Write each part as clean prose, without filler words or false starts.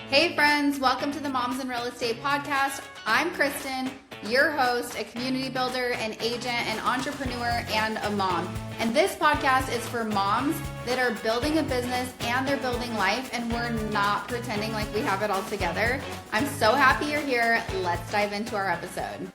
Hey friends, welcome to the Moms in Real Estate podcast. I'm Kristen, your host, a community builder, an agent, an entrepreneur, and a mom. And this podcast is for moms that are building a business and they're building life, and we're not pretending like we have it all together. I'm so happy you're here. Let's dive into our episode.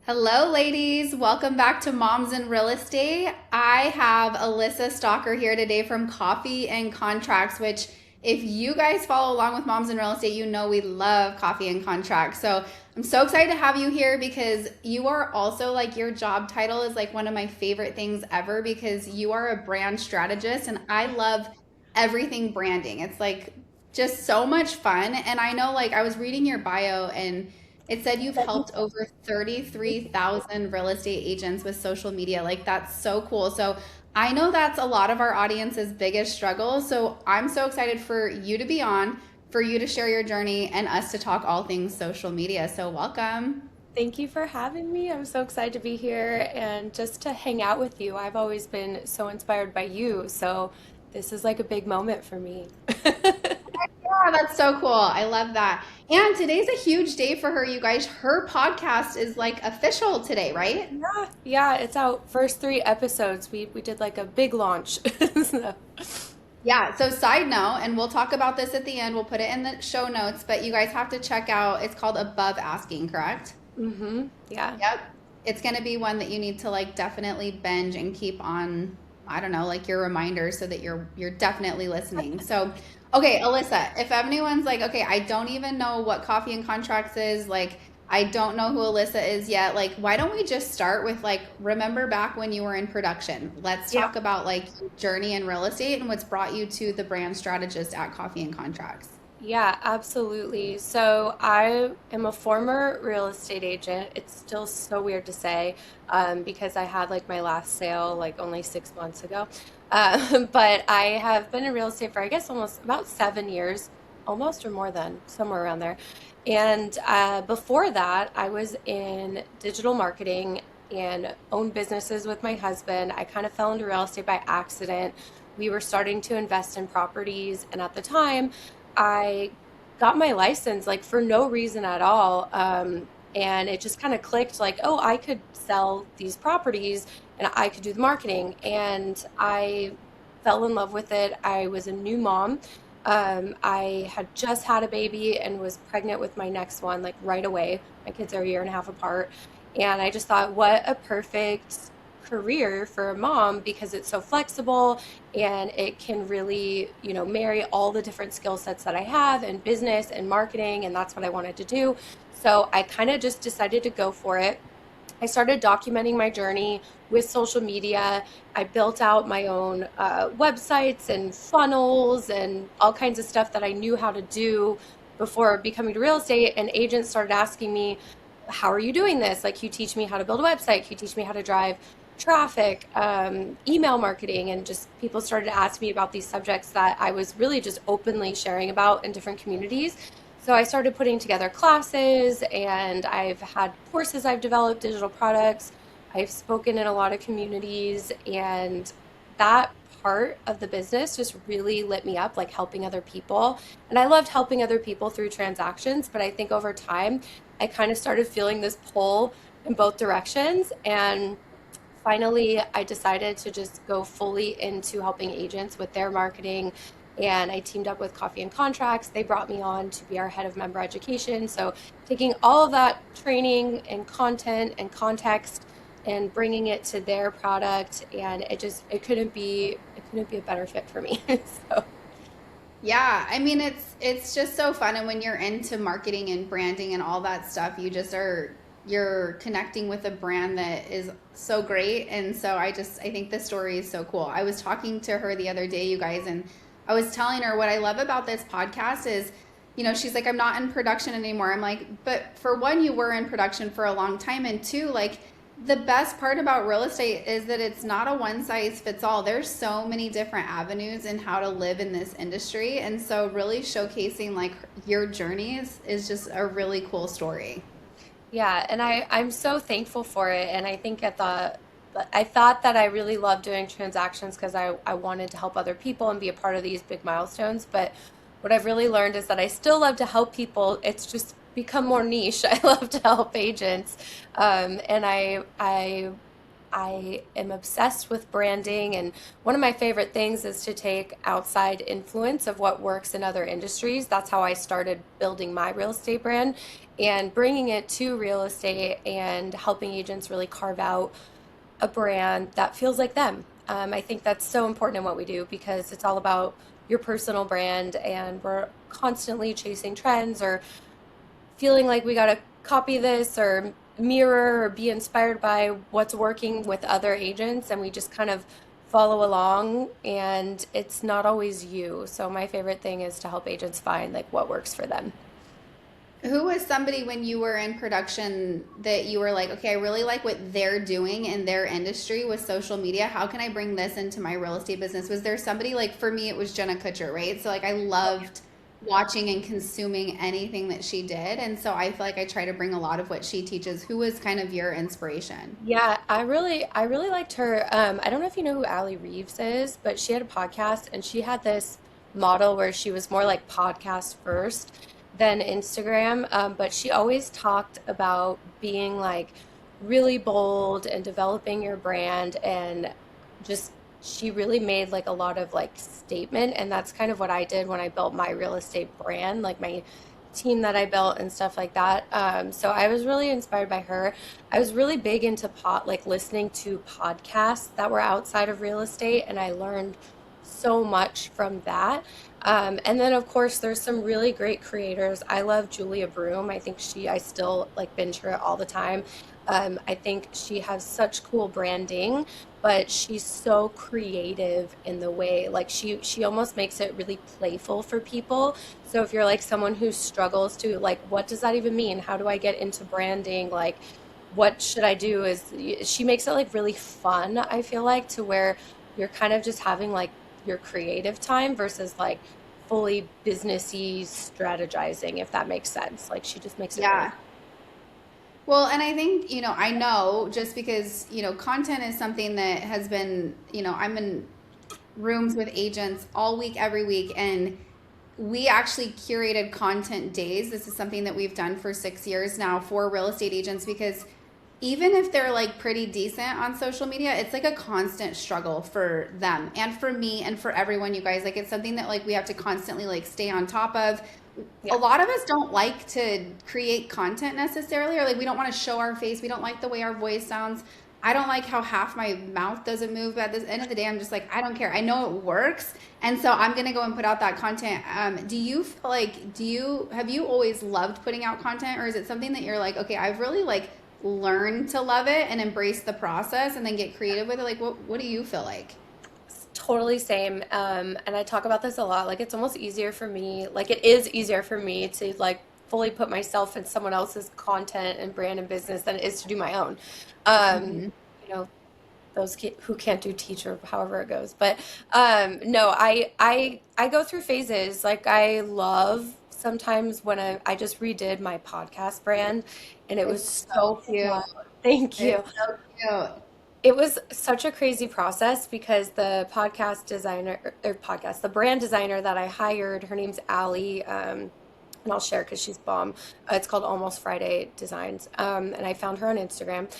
Hello, ladies. Welcome back to Moms in Real Estate. I have Alyssa Stalker here today from Coffee and Contracts, which if you guys follow along with Moms in Real Estate, you know we love coffee and contracts. So I'm so excited to have you here because you are also like, your job title is like one of my favorite things ever because you are a brand strategist, and I love everything branding. It's like just so much fun. And I know, like, I was reading your bio and it said you've helped over 33,000 real estate agents with social media. Like, that's so cool. So I know that's a lot of our audience's biggest struggle. So I'm so excited for you to be on, for you to share your journey, and us to talk all things social media. So welcome. Thank you for having me. I'm so excited to be here and just to hang out with you. I've always been so inspired by you. So this is like a big moment for me. Yeah, that's so cool. I love that. And today's a huge day for her, you guys. Her podcast is like official today, right? Yeah, it's out. First 3 episodes. We did like a big launch. So, Yeah, so side note, and we'll talk about this at the end, we'll put it in the show notes, but you guys have to check out, it's called Above Asking, correct? yeah. Yep. It's going to be one that you need to like definitely binge and keep on, I don't know, like your reminders so that you're definitely listening. So, okay, Alyssa, if anyone's like, okay, I don't even know what Coffee and Contracts is, like I don't know who Alyssa is yet, like why don't we just start with like, remember back when you were in production? Let's Yeah. talk about like your journey in real estate and what's brought you to the brand strategist at Coffee and Contracts. Yeah, absolutely. So I am a former real estate agent. It's still so weird to say because I had like my last sale like only 6 months ago. But I have been in real estate for, I guess, almost about 7 years, almost or more than somewhere around there. And before that, I was in digital marketing and owned businesses with my husband. I kind of fell into real estate by accident. We were starting to invest in properties, and at the time, I got my license like for no reason at all. And it just kind of clicked like, oh, I could sell these properties and I could do the marketing. And I fell in love with it. I was a new mom. I had just had a baby and was pregnant with my next one like right away. My kids are a year and a half apart. And I just thought, what a perfect career for a mom because it's so flexible and it can really, marry all the different skill sets that I have in business and marketing, and that's what I wanted to do. So I kind of just decided to go for it. I started documenting my journey with social media. I built out my own websites and funnels and all kinds of stuff that I knew how to do before becoming to real estate, and agents started asking me, how are you doing this? Like, you teach me how to build a website, you teach me how to drive traffic, email marketing, and just people started to ask me about these subjects that I was really just openly sharing about in different communities. So I started putting together classes, and I've had courses I've developed, digital products. I've spoken in a lot of communities, and that part of the business just really lit me up, like helping other people. And I loved helping other people through transactions, but I think over time, I kind of started feeling this pull in both directions. And finally, I decided to just go fully into helping agents with their marketing. And I teamed up with Coffee and Contracts. They brought me on to be our head of member education. So taking all of that training and content and context and bringing it to their product, and it couldn't be a better fit for me. So Yeah, I mean it's just so fun, and when you're into marketing and branding and all that stuff, you're connecting with a brand that is so great. And so I think this story is so cool. I was talking to her the other day, you guys, and I was telling her what I love about this podcast is, she's like, I'm not in production anymore. I'm like, but for one, you were in production for a long time, and two, like, the best part about real estate is that it's not a one size fits all. There's so many different avenues in how to live in this industry. And so really showcasing like your journeys is just a really cool story. yeah, and I'm so thankful for it. And I think I thought that I really loved doing transactions because I wanted to help other people and be a part of these big milestones. But what I've really learned is that I still love to help people. It's just become more niche. I love to help agents. And I am obsessed with branding, and one of my favorite things is to take outside influence of what works in other industries. That's how I started building my real estate brand and bringing it to real estate and helping agents really carve out a brand that feels like them. I think that's so important in what we do because it's all about your personal brand, and we're constantly chasing trends or feeling like we got to copy this or mirror or be inspired by what's working with other agents, and we just kind of follow along, and it's not always you. So my favorite thing is to help agents find like what works for them. Who was somebody when you were in production that you were like, okay, I really like what they're doing in their industry with social media. How can I bring this into my real estate business? Was there somebody like for me, it was Jenna Kutcher, right? So like I loved watching and consuming anything that she did. And so I feel like I try to bring a lot of what she teaches. Who was kind of your inspiration? Yeah, I really liked her. I don't know if you know who Allie Reeves is, but she had a podcast and she had this model where she was more like podcast first than Instagram. But she always talked about being like really bold and developing your brand, and just she really made like a lot of like statement, and that's kind of what I did when I built my real estate brand, like my team that I built and stuff like that. So I was really inspired by her. I was really big into like listening to podcasts that were outside of real estate, and I learned so much from that. And then of course there's some really great creators. I love Julia Broom. I think I still like binge her all the time. I think she has such cool branding, but she's so creative in the way, like she almost makes it really playful for people. So if you're like someone who struggles to like, what does that even mean? How do I get into branding? Like, what should I do? She makes it like really fun, I feel like, to where you're kind of just having like your creative time versus like fully businessy strategizing, if that makes sense. Like she just makes it really. Yeah. Well, and I think, I know just because, content is something that has been, I'm in rooms with agents all week, every week, and we actually curated content days. This is something that we've done for 6 years now for real estate agents because even if they're like pretty decent on social media, it's like a constant struggle for them and for me and for everyone, you guys. Like it's something that like we have to constantly like stay on top of. A Yeah. lot of us don't like to create content necessarily, or like we don't want to show our face. We don't like the way our voice sounds. I don't like how half my mouth doesn't move. But at the end of the day, I'm just like, I don't care. I know it works. And so I'm going to go and put out that content. Do you feel like, have you always loved putting out content, or is it something that you're like, okay, I've really like learned to love it and embrace the process and then get creative with it? Like, what do you feel like? Totally same. And I talk about this a lot. Like it's almost easier for me, like it is easier for me to like fully put myself in someone else's content and brand and business than it is to do my own. Um, Hmm. you know, those who can't do teacher, however it goes. But no, I go through phases. Like I love sometimes when I just redid my podcast brand, and it was It's so so cute. fun. Thank you. It's so cute. It was such a crazy process because the podcast designer or podcast, the brand designer that I hired, her name's Allie, and I'll share because she's bomb. It's called Almost Friday Designs, and I found her on Instagram.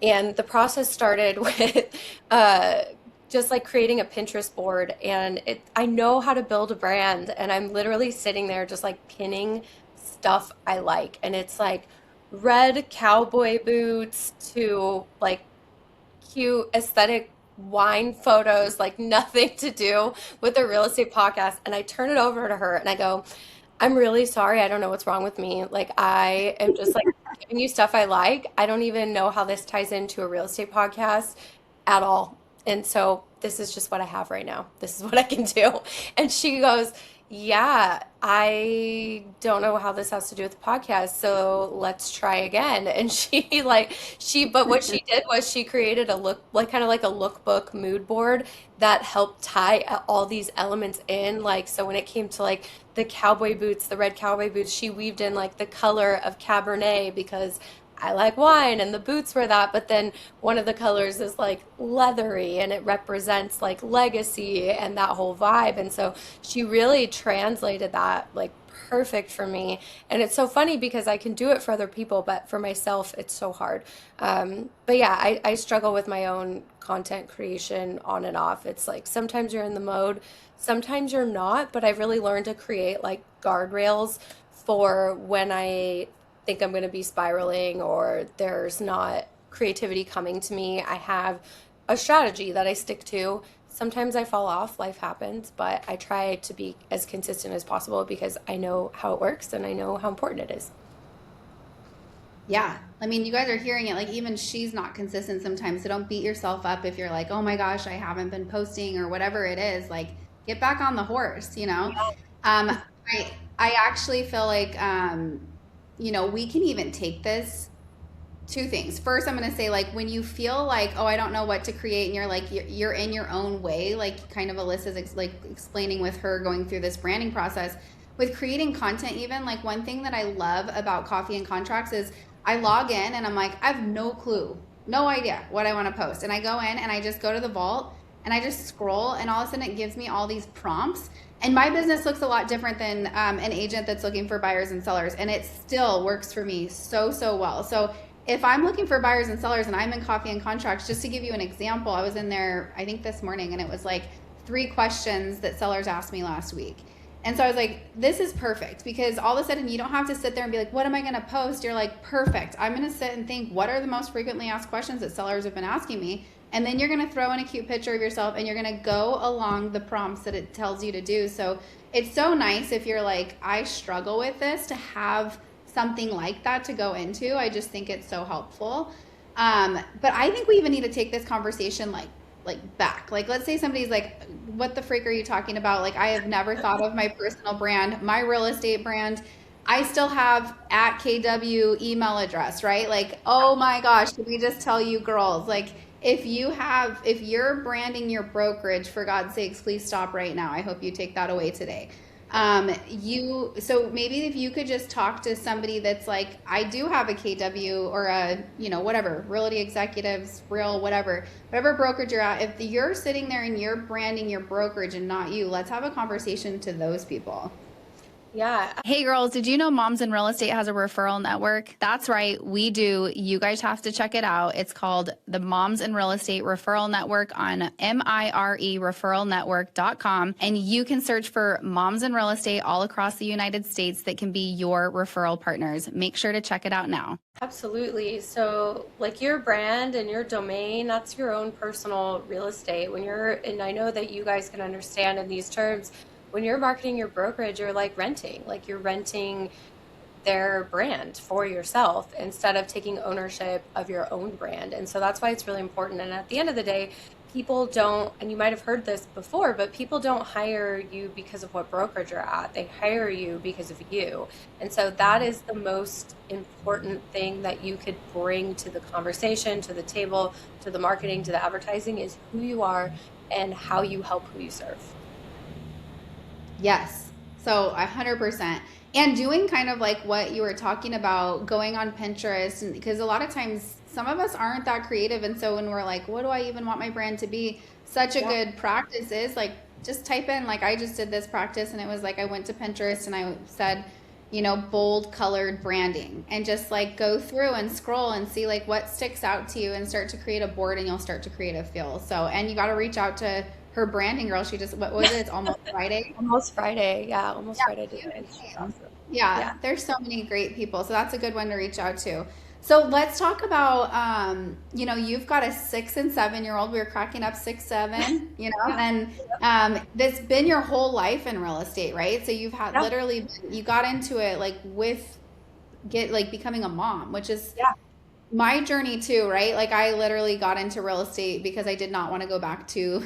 And the process started with just like creating a Pinterest board, and I know how to build a brand, and I'm literally sitting there just like pinning stuff I like, and it's like red cowboy boots to like cute aesthetic wine photos, like nothing to do with the real estate podcast. And I turn it over to her and I go, I'm really sorry. I don't know what's wrong with me. Like, I am just like giving you stuff I like. I don't even know how this ties into a real estate podcast at all. And so this is just what I have right now. This is what I can do. And she goes, yeah, I don't know how this has to do with the podcast, so let's try again. And but what she did was she created a look, like kind of like a lookbook mood board that helped tie all these elements in. Like, so when it came to like the cowboy boots, the red cowboy boots, she weaved in like the color of Cabernet because I like wine and the boots were that, but then one of the colors is like leathery and it represents like legacy and that whole vibe. And so she really translated that like perfect for me. And it's so funny because I can do it for other people, but for myself, it's so hard. But yeah, I struggle with my own content creation on and off. It's like sometimes you're in the mode, sometimes you're not, but I've really learned to create like guardrails for when I think I'm going to be spiraling or there's not creativity coming to me. I have a strategy that I stick to. Sometimes I fall off, life happens, but I try to be as consistent as possible because I know how it works and I know how important it is. Yeah. I mean, you guys are hearing it. Like, even she's not consistent sometimes. So don't beat yourself up if you're like, oh my gosh, I haven't been posting or whatever it is. Like, get back on the horse, you know? Um, I actually feel like, we can even take this two things. First, I'm going to say, like, when you feel like, oh, I don't know what to create, and you're like, you're in your own way, like kind of Alyssa's like explaining with her going through this branding process with creating content. Even like one thing that I love about Coffee and Contracts is I log in and I'm like, I have no clue, no idea what I want to post. And I go in and I just go to the vault and I just scroll, and all of a sudden it gives me all these prompts. And my business looks a lot different than an agent that's looking for buyers and sellers. And it still works for me so well. So if I'm looking for buyers and sellers and I'm in Coffee and Contracts, just to give you an example, I was in there, I think this morning, and it was like 3 questions that sellers asked me last week. And so I was like, this is perfect, because all of a sudden you don't have to sit there and be like, what am I going to post? You're like, perfect. I'm going to sit and think, what are the most frequently asked questions that sellers have been asking me? And then you're going to throw in a cute picture of yourself and you're going to go along the prompts that it tells you to do. So it's so nice if you're like, I struggle with this, to have something like that to go into. I just think it's so helpful. But I think we even need to take this conversation like back. Like, let's say somebody's like, what the freak are you talking about? Like, I have never thought of my personal brand, my real estate brand. I still have @KW email address, right? Like, oh my gosh, did we just tell you girls? Like, if you're branding your brokerage, for God's sakes, please stop right now. I hope you take that away today. So maybe if you could just talk to somebody that's like, I do have a KW or a, whatever, Realty Executives, Real, whatever brokerage you're at. If you're sitting there and you're branding your brokerage and not you, let's have a conversation to those people. Yeah. Hey girls, did you know Moms in Real Estate has a referral network? That's right, we do. You guys have to check it out. It's called the Moms in Real Estate Referral Network on mirereferralnetwork.com. And you can search for moms in real estate all across the United States that can be your referral partners. Make sure to check it out now. Absolutely. So, like your brand and your domain, that's your own personal real estate. And I know that you guys can understand in these terms, when you're marketing your brokerage, you're like you're renting their brand for yourself instead of taking ownership of your own brand. And so that's why it's really important. And at the end of the day, people don't, and you might have heard this before, but people don't hire you because of what brokerage you're at. They hire you because of you. And so that is the most important thing that you could bring to the conversation, to the table, to the marketing, to the advertising, is who you are and how you help who you serve. Yes. So 100%. And doing kind of like what you were talking about, going on Pinterest, and because a lot of times some of us aren't that creative. And so when we're like, what do I even want my brand to be? Such a good practice is like, just type in, like I just did this practice, and it was like, I went to Pinterest and I said, bold colored branding, and just like go through and scroll and see like what sticks out to you and start to create a board, and you'll start to create a feel. So, and you got to reach out to her branding girl. She just, what was it? It's Almost Friday. Almost Friday. Yeah. Almost Friday design. Awesome. Yeah. There's so many great people. So that's a good one to reach out to. So let's talk about, you've got a 6 and 7-year-old. We were cracking up 6, 7, and that's been your whole life in real estate, right? So you've had literally, you got into it like becoming a mom, which is my journey too, right? Like I literally got into real estate because I did not want to go back to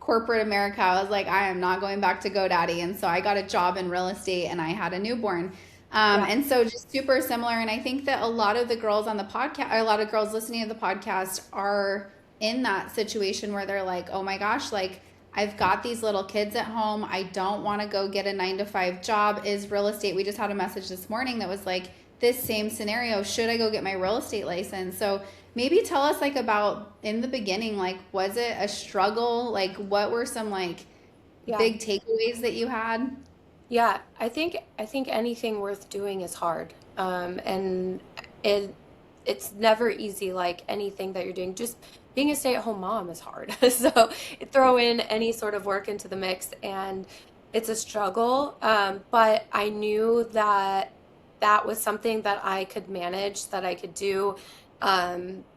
corporate America. I was like, I am not going back to GoDaddy. And so I got a job in real estate and I had a newborn. And so just super similar. And I think that a lot of the girls on the podcast, a lot of girls listening to the podcast are in that situation where they're like, oh my gosh, like I've got these little kids at home. I don't want to go get a 9-to-5 job. Is real estate. We just had a message this morning that was like, this same scenario, should I go get my real estate license? So maybe tell us like about in the beginning, like was it a struggle? Like what were some like Yeah. big takeaways that you had? Yeah, I think anything worth doing is hard. And it it's never easy like anything that you're doing. Just being a stay-at-home mom is hard. So throw in any sort of work into the mix and it's a struggle. But I knew that that was something that I could manage, that I could do,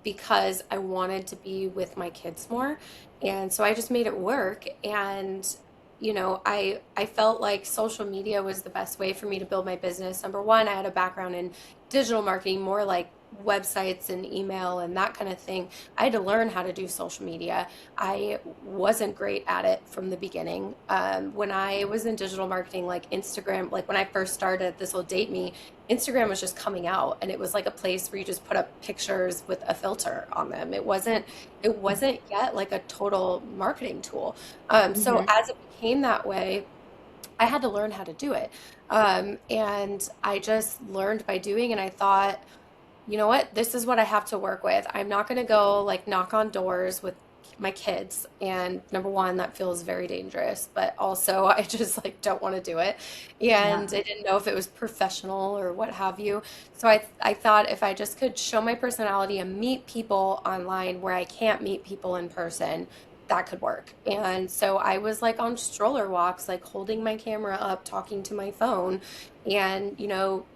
because I wanted to be with my kids more. And so I just made it work. And I felt like social media was the best way for me to build my business. Number one, I had a background in digital marketing, more like websites and email and that kind of thing. I had to learn how to do social media. I wasn't great at it from the beginning. When I was in digital marketing, like Instagram, like when I first started, this will date me, Instagram was just coming out and it was like a place where you just put up pictures with a filter on them. It wasn't yet like a total marketing tool. So Hmm. as it became that way, I had to learn how to do it. And I just learned by doing, and I thought, you know what, this is what I have to work with. I'm not going to go like knock on doors with my kids. And number one, that feels very dangerous, but also I just like don't want to do it. Yeah. And I didn't know if it was professional or what have you. So I thought if I just could show my personality and meet people online where I can't meet people in person, that could work. And so I was like on stroller walks, like holding my camera up, talking to my phone, and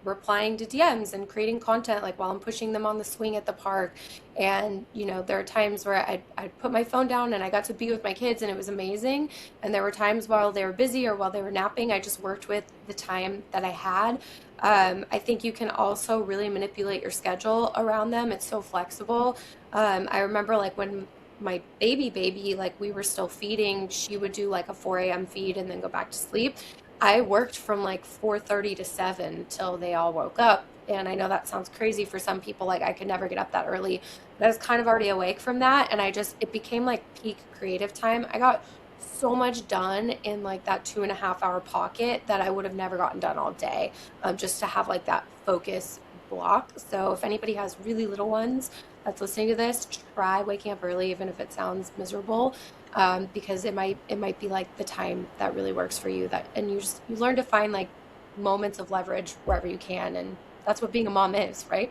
replying to DMs and creating content like while I'm pushing them on the swing at the park. And there are times where I'd put my phone down and I got to be with my kids and it was amazing. And there were times while they were busy or while they were napping, I just worked with the time that I had. I think you can also really manipulate your schedule around them. It's so flexible. I remember like when my baby, like we were still feeding, she would do like a 4 a.m. feed and then go back to sleep. I worked from like 4:30 to 7 till they all woke up. And I know that sounds crazy for some people, like I could never get up that early, but I was kind of already awake from that. And it became like peak creative time. I got so much done in like that 2.5 hour pocket that I would have never gotten done all day, just to have like that focus block. So if anybody has really little ones that's listening to this, try waking up early, even if it sounds miserable, because it might be like the time that really works for you. And you learn to find like moments of leverage wherever you can, and that's what being a mom is, right?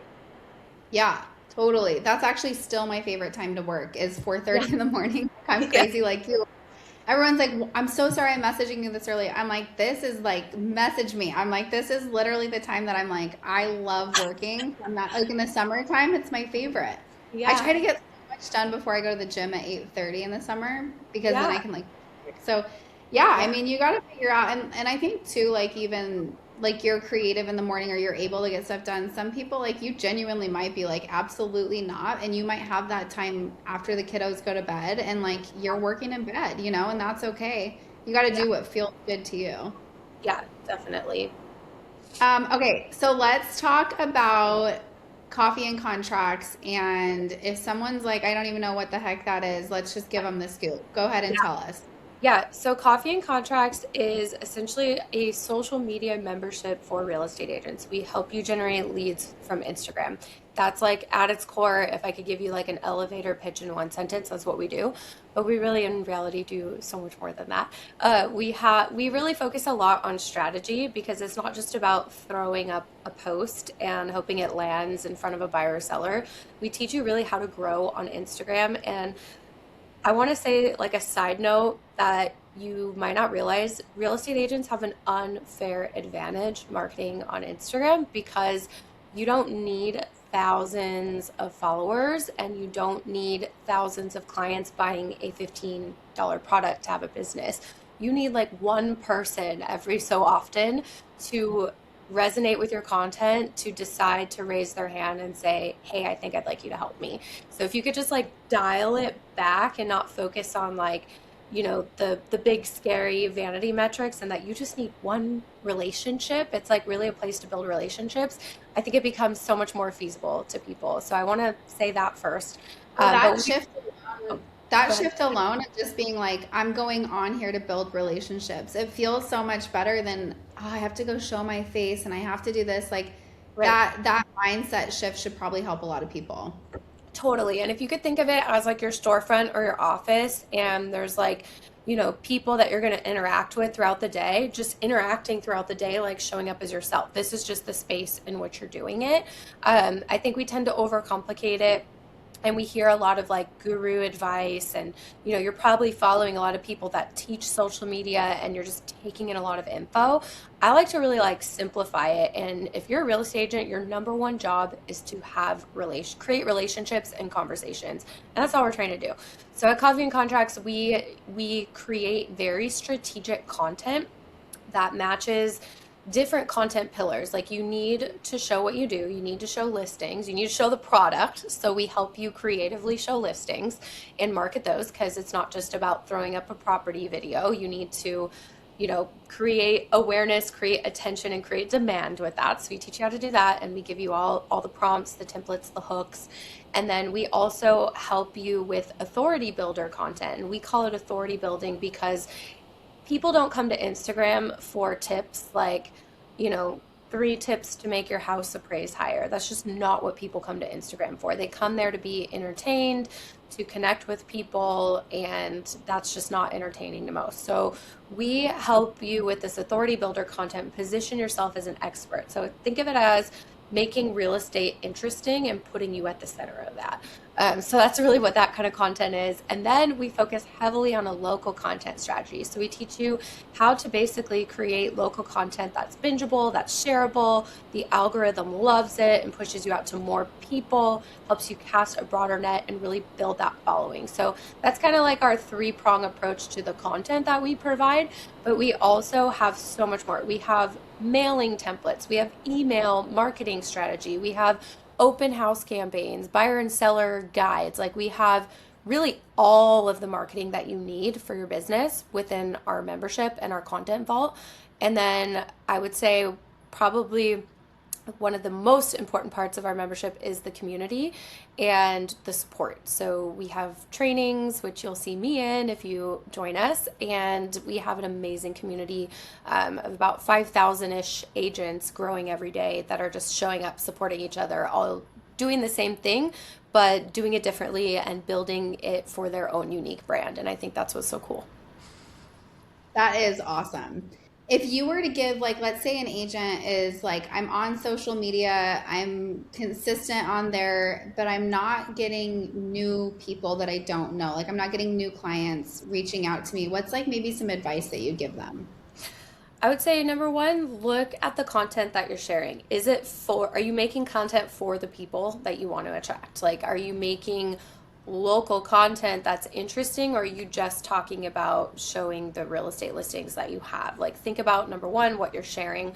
Yeah, totally. That's actually still my favorite time to work is Yeah, 4:30 in the morning. I'm yeah, crazy like you. Everyone's like, I'm so sorry I'm messaging you this early. I'm like, this is like, message me. I'm like, this is literally the time that I'm like, I love working. I'm not like in the summertime, it's my favorite. I yeah, try to get so much done before I go to the gym at 8:30 in the summer because then I yeah, can like, so yeah, I yeah, mean, you got to figure out, and I think too, like even like you're creative in the morning or you're able to get stuff done. Some people like you genuinely might be like absolutely not, and you might have that time after the kiddos go to bed, and like you're working in bed, and that's okay. You got to yeah, do what feels good to you. yeah, definitely. Okay, so let's talk about coffee and contracts. And if someone's like, I don't even know what the heck that is, let's just give them the scoop. Go ahead and tell us. Yeah, so Coffee and Contracts is essentially a social media membership for real estate agents. We help you generate leads from Instagram. That's like at its core, if I could give you like an elevator pitch in one sentence, that's what we do. But we really in reality do so much more than that. We really focus a lot on strategy because it's not just about throwing up a post and hoping it lands in front of a buyer or seller. We teach you really how to grow on Instagram. And I want to say, like a side note, that you might not realize real estate agents have an unfair advantage marketing on Instagram because you don't need thousands of followers and you don't need thousands of clients buying a $15 product to have a business. You need like one person every so often to resonate with your content, to decide to raise their hand and say, "Hey, I think I'd like you to help me." So if you could just like dial it back and not focus on like, the big scary vanity metrics, and that you just need one relationship, it's like really a place to build relationships. I think it becomes so much more feasible to people. So I want to say that first. Well, But that we, shift oh, alone, that go ahead. shift alone of just being like, I'm going on here to build relationships. It feels so much better than, oh, I have to go show my face and I have to do this. Like, Right. that mindset shift should probably help a lot of people. Totally. And if you could think of it as like your storefront or your office, and there's like, people that you're going to interact with throughout the day, just interacting throughout the day, like showing up as yourself. This is just the space in which you're doing it. I think we tend to overcomplicate it. And we hear a lot of like guru advice, and you're probably following a lot of people that teach social media, and you're just taking in a lot of info. I like to really like simplify it, and if you're a real estate agent, your number one job is to create relationships and conversations, and that's all we're trying to do. So at Coffee and Contracts, we create very strategic content that matches different content pillars. Like, you need to show what you do, you need to show listings, you need to show the product. So we help you creatively show listings and market those, because it's not just about throwing up a property video. You need to create awareness, create attention, and create demand with that. So we teach you how to do that, and we give you all the prompts, the templates, the hooks. And then we also help you with authority builder content. And we call it authority building because people don't come to Instagram for tips like, 3 tips to make your house appraise higher. That's just not what people come to Instagram for. They come there to be entertained, to connect with people, and that's just not entertaining to most. So we help you with this authority builder content, position yourself as an expert. So think of it as making real estate interesting and putting you at the center of that. So that's really what that kind of content is. And then we focus heavily on a local content strategy. So we teach you how to basically create local content that's bingeable, that's shareable. The algorithm loves it and pushes you out to more people, helps you cast a broader net and really build that following. So that's kind of like our 3-prong approach to the content that we provide. But we also have so much more. We have mailing templates, we have email marketing strategy, we have open house campaigns, buyer and seller guides. Like, we have really all of the marketing that you need for your business within our membership and our content vault. And then I would say probably one of the most important parts of our membership is the community and the support. So we have trainings, which you'll see me in if you join us, and we have an amazing community of about 5,000-ish agents growing every day that are just showing up, supporting each other, all doing the same thing, but doing it differently and building it for their own unique brand. And I think that's what's so cool. That is awesome. If you were to give, like, let's say an agent is like, I'm on social media, I'm consistent on there, but I'm not getting new people that I don't know. Like, I'm not getting new clients reaching out to me. What's like maybe some advice that you'd give them? I would say number one, look at the content that you're sharing. Are you making content for the people that you want to attract? Like, are you making local content that's interesting, or are you just talking about showing the real estate listings that you have? Like, think about number one, what you're sharing.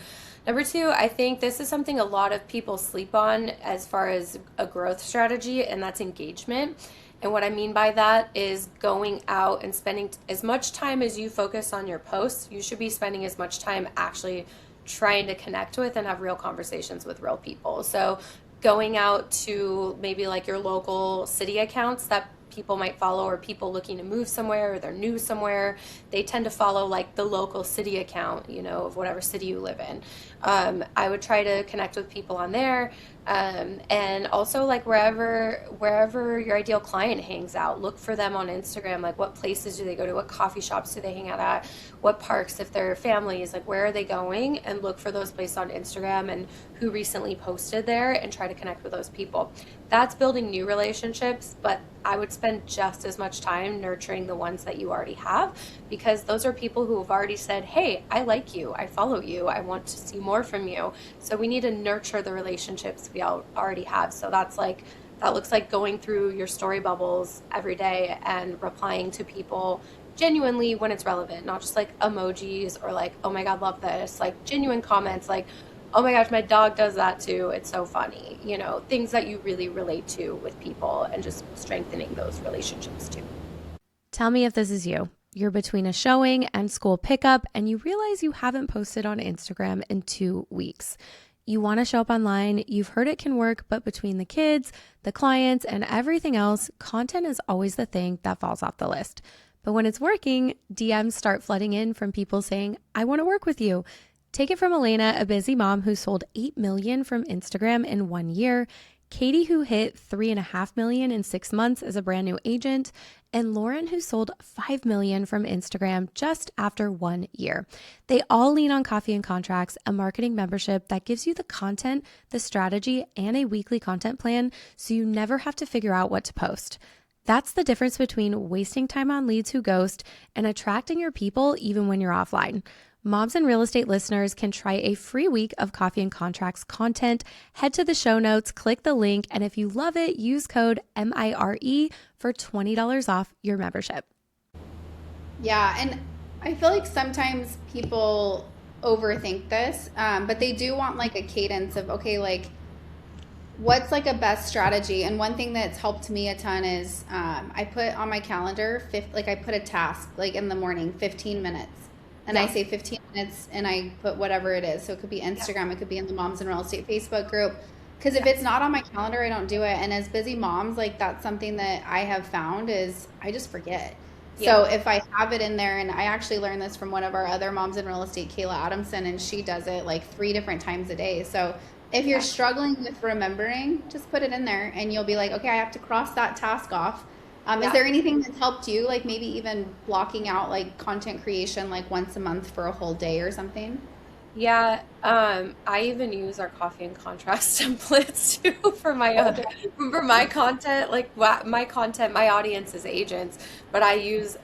Number two, I think this is something a lot of people sleep on as far as a growth strategy, and that's engagement. And what I mean by that is going out and spending as much time as you focus on your posts, you should be spending as much time actually trying to connect with and have real conversations with real people. So going out to maybe like your local city accounts that people might follow, or people looking to move somewhere, or they're new somewhere, they tend to follow like the local city account, of whatever city you live in. I would try to connect with people on there. And also, like, wherever your ideal client hangs out, look for them on Instagram. Like, what places do they go to? What coffee shops do they hang out at? What parks, if they're families, like, where are they going? And look for those places on Instagram and who recently posted there, and try to connect with those people. That's building new relationships, but I would spend just as much time nurturing the ones that you already have, because those are people who have already said, hey, I like you, I follow you, I want to see more from you. So we need to nurture the relationships we already have. So that looks like going through your story bubbles every day and replying to people genuinely when it's relevant, not just like emojis or like, oh my God, love this, like genuine comments like, oh my gosh, my dog does that too, it's so funny, things that you really relate to with people, and just strengthening those relationships too. Tell me if this is you. You're between a showing and school pickup, and you realize you haven't posted on Instagram in 2 weeks. You want to show up online, you've heard it can work, but between the kids, the clients, and everything else, content is always the thing that falls off the list. But when it's working, DMs start flooding in from people saying, I want to work with you. Take it from Elena, a busy mom who sold 8 million from Instagram in 1 year, Katie, who hit 3.5 million in 6 months as a brand new agent, and Lauren, who sold 5 million from Instagram just after 1 year. They all lean on Coffee and Contracts, a marketing membership that gives you the content, the strategy, and a weekly content plan so you never have to figure out what to post. That's the difference between wasting time on leads who ghost and attracting your people even when you're offline. Moms and real estate listeners can try a free week of Coffee and Contracts content. Head to the show notes, click the link, and if you love it, use code MIRE for $20 off your membership. Yeah, and I feel like sometimes people overthink this, but they do want like a cadence of, okay, like what's like a best strategy. And one thing that's helped me a ton is I put on my calendar, I put a task like in the morning, 15 minutes. And I say 15 minutes and I put whatever it is. So it could be Instagram, it could be in the Moms in Real Estate Facebook group. Because if it's not on my calendar, I don't do it. And as busy moms, like that's something that I have found is I just forget. So if I have it in there, and I actually learned this from one of our other Moms in Real Estate, Kayla Adamson, and she does it like 3 different times a day. So if you're struggling with remembering, just put it in there and you'll be like, okay, I have to cross that task off. Is there anything that's helped you, like maybe even blocking out like content creation like once a month for a whole day or something? Yeah, I even use our Coffee and Contrast templates too for my content. Like my content, my audience is agents, but I use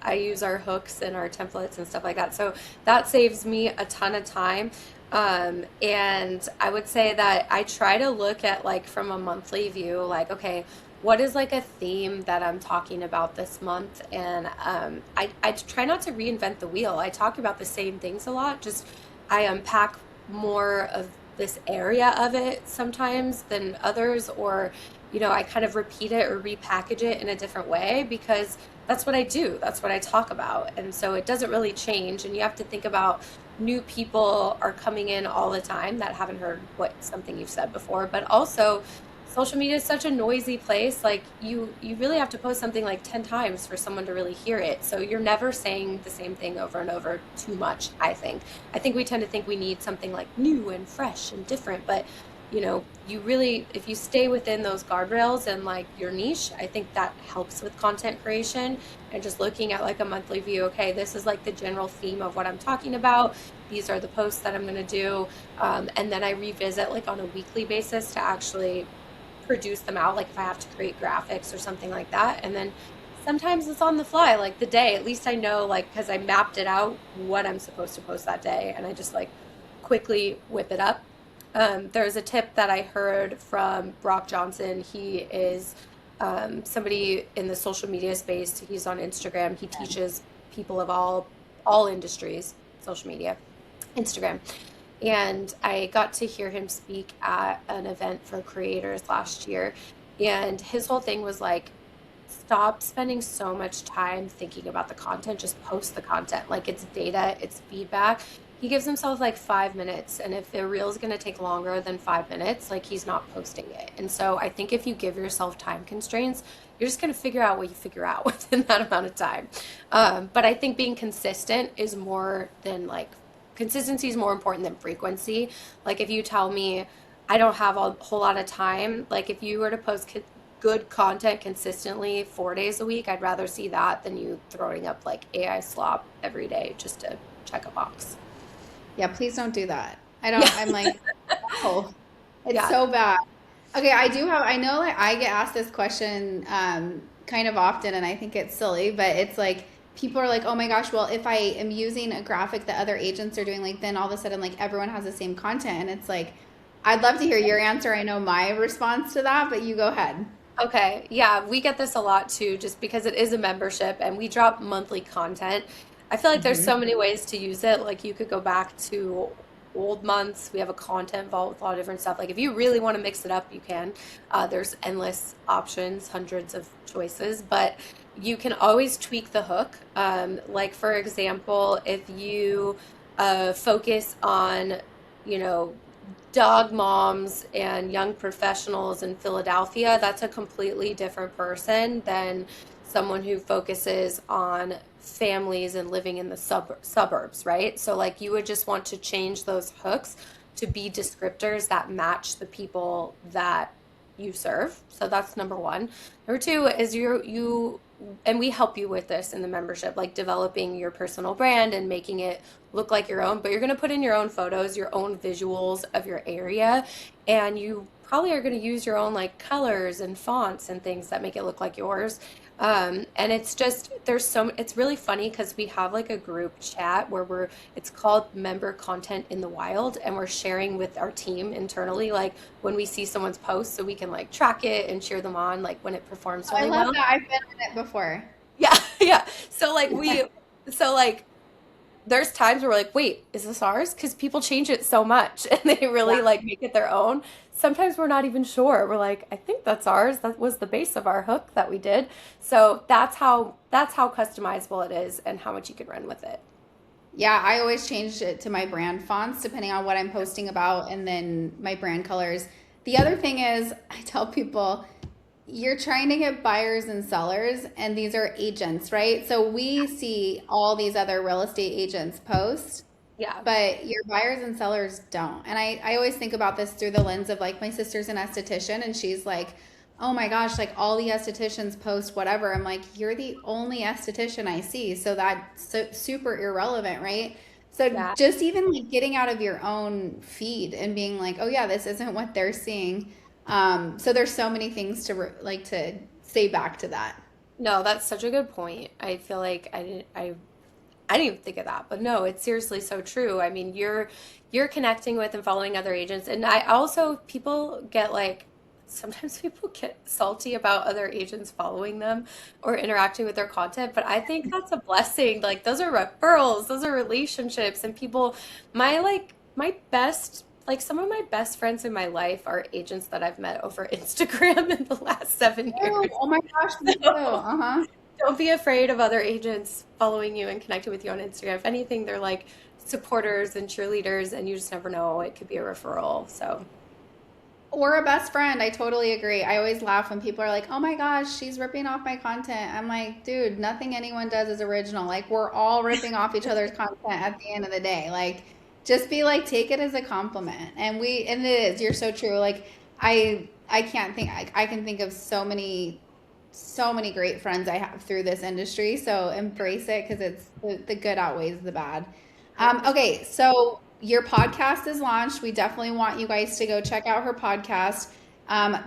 our hooks and our templates and stuff like that. So that saves me a ton of time. And I would say that I try to look at like from a monthly view, like, okay, what is like a theme that I'm talking about this month? And I try not to reinvent the wheel. I talk about the same things a lot, just I unpack more of this area of it sometimes than others, or, I kind of repeat it or repackage it in a different way because that's what I do. That's what I talk about. And so it doesn't really change. And you have to think about new people are coming in all the time that haven't heard something you've said before, but also social media is such a noisy place. Like you really have to post something like 10 times for someone to really hear it. So you're never saying the same thing over and over too much, I think. I think we tend to think we need something like new and fresh and different, but you really, if you stay within those guardrails and like your niche, I think that helps with content creation and just looking at like a monthly view. Okay, this is like the general theme of what I'm talking about. These are the posts that I'm going to do. And then I revisit like on a weekly basis to actually produce them out, like if I have to create graphics or something like that. And then sometimes it's on the fly, like the day, at least I know, like, because I mapped it out what I'm supposed to post that day, and I just like quickly whip it up. There's a tip that I heard from Brock Johnson. He is somebody in the social media space. He's on Instagram. He teaches people of all industries, social media, Instagram. And I got to hear him speak at an event for creators last year. And his whole thing was like, stop spending so much time thinking about the content, just post the content. Like it's data, it's feedback. He gives himself like 5 minutes. And if the reel is going to take longer than 5 minutes, like he's not posting it. And so I think if you give yourself time constraints, you're just going to figure out what you figure out within that amount of time. But I think being consistent is more than like, consistency is more important than frequency. Like if you tell me I don't have a whole lot of time, like if you were to post good content consistently 4 days a week, I'd rather see that than you throwing up like AI slop every day just to check a box. Yeah, please don't do that. I'm like, oh, it's so bad. Okay, I know like I get asked this question kind of often, and I think it's silly, but it's like, people are like, oh my gosh, well, if I am using a graphic that other agents are doing, like then all of a sudden like everyone has the same content. And it's like, I'd love to hear your answer. I know my response to that, but you go ahead. Okay. Yeah, we get this a lot too, just because it is a membership and we drop monthly content. I feel like there's so many ways to use it. Like you could go back to old months. We have a content vault with a lot of different stuff. Like if you really want to mix it up, you can. There's endless options, hundreds of choices, but you can always tweak the hook. Like for example, if you focus on, dog moms and young professionals in Philadelphia, that's a completely different person than someone who focuses on families and living in the suburbs, right? So like you would just want to change those hooks to be descriptors that match the people that you serve. So that's number one. Number two is you and we help you with this in the membership, like developing your personal brand and making it look like your own, but you're going to put in your own photos, your own visuals of your area, and you probably are going to use your own like colors and fonts and things that make it look like yours. And it's just it's really funny because we have like a group chat where it's called Member Content in the Wild, and we're sharing with our team internally, like when we see someone's post, so we can like track it and cheer them on, like when it performs Oh, I really love well. that. I've been on it before. Yeah, yeah. So like there's times where we're like, wait, is this ours? Because people change it so much and they really like make it their own. Sometimes we're not even sure. We're like, I think that's ours. That was the base of our hook that we did. So that's how customizable it is and how much you can run with it. Yeah, I always changed it to my brand fonts depending on what I'm posting about and then my brand colors. The other thing is, I tell people, you're trying to get buyers and sellers, and these are agents, right? So we see all these other real estate agents post, Yeah. but your buyers and sellers don't. And I always think about this through the lens of like my sister's an esthetician and she's like, oh my gosh, like all the estheticians post whatever. I'm like, you're the only esthetician I see. So that's super irrelevant, right? So Yeah. just even like getting out of your own feed and being like, oh yeah, this isn't what they're seeing. So there's so many things to like to say back to that. No, that's such a good point. I feel like I didn't even think of that, but no, it's seriously so true. I mean, you're connecting with and following other agents, and I also people get like sometimes people get salty about other agents following them or interacting with their content, but I think that's a blessing. Like those are referrals, those are relationships, and people, my best. Like some of my best friends in my life are agents that I've met over Instagram in the last 7 years. Oh my gosh, me too. Uh-huh. Don't be afraid of other agents following you and connecting with you on Instagram. If anything, they're like supporters and cheerleaders, and you just never know. It could be a referral. So, Or a best friend. I totally agree. I always laugh when people are like, oh my gosh, she's ripping off my content. I'm like, dude, nothing anyone does is original. Like, we're all ripping off each other's content at the end of the day. Like, just be like, take it as a compliment. And it is, you're so true. Like, I can't think, I can think of so many great friends I have through this industry. So embrace it because it's the good outweighs the bad. Okay, so your podcast is launched. We definitely want you guys to go check out her podcast.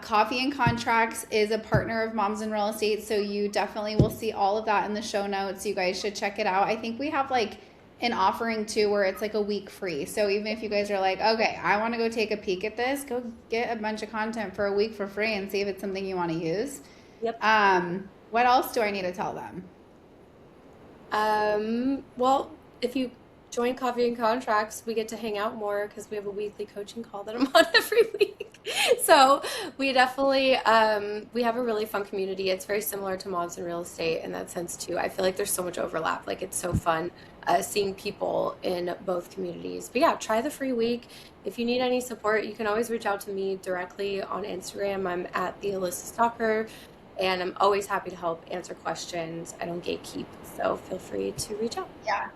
Coffee and Contracts is a partner of Moms in Real Estate, so you definitely will see all of that in the show notes. You guys should check it out. I think we have like an offering too where it's like a week free. So even if you guys are like, okay, I want to go take a peek at this, go get a bunch of content for a week for free and see if it's something you want to use. yep. What else do I need to tell them? Well, if you join Coffee and Contracts, we get to hang out more because we have a weekly coaching call that I'm on every week. So we definitely we have a really fun community. It's very similar to Moms in Real Estate in that sense too. I feel like there's so much overlap. Like it's so fun seeing people in both communities. But yeah, try the free week. If you need any support, you can always reach out to me directly on Instagram. I'm at the Alyssa Stalker, and I'm always happy to help answer questions. I don't gatekeep, so feel free to reach out. Yeah.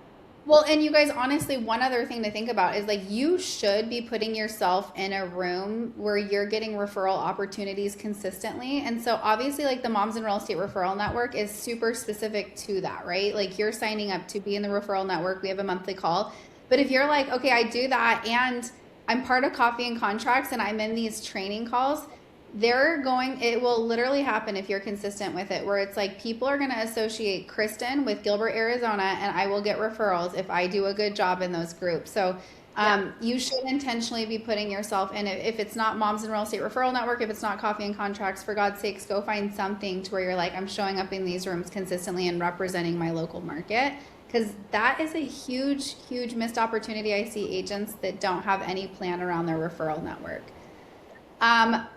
Well, and you guys, honestly, one other thing to think about is like you should be putting yourself in a room where you're getting referral opportunities consistently. And so obviously like the Moms in Real Estate Referral Network is super specific to that, right? Like you're signing up to be in the referral network. We have a monthly call. But if you're like, okay, I do that and I'm part of Coffee and Contracts and I'm in these training calls, it will literally happen if you're consistent with it, where it's like people are going to associate Kristen with Gilbert, Arizona, and I will get referrals if I do a good job in those groups. So you should intentionally be putting yourself in. If it's not Moms in Real Estate Referral Network, if it's not Coffee and Contracts, for God's sakes, go find something to where you're like, I'm showing up in these rooms consistently and representing my local market. Because that is a huge, huge missed opportunity. I see agents that don't have any plan around their referral network.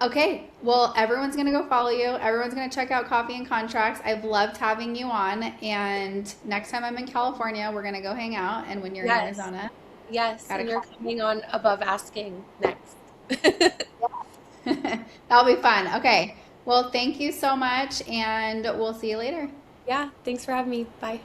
Okay, well, everyone's going to go follow you. Everyone's going to check out Coffee and Contracts. I've loved having you on. And next time I'm in California, we're going to go hang out. And when you're in Yes. Arizona, Yes, gotta and you're call. coming on Above Asking next. That'll be fun. Okay. Well, thank you so much, and we'll see you later. Yeah, thanks for having me. Bye.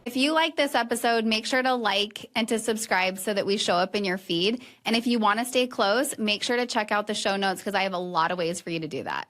If you like this episode, make sure to like and to subscribe so that we show up in your feed. And if you want to stay close, make sure to check out the show notes because I have a lot of ways for you to do that.